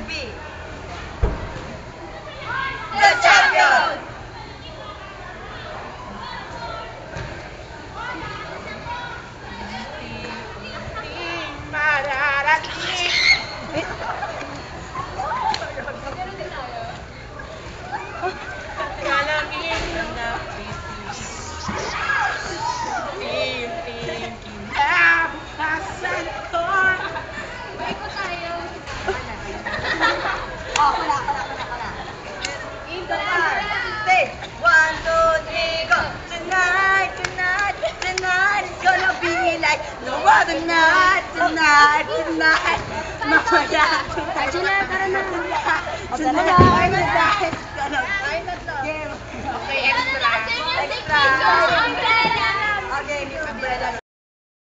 be the champion! Oh, wala. Say, 1, 2, 3, go! Tonight it's gonna be like no other night. Tonight. Mamaya. Angela, tara na. Tonight it's gonna be. Game. Okay, extra.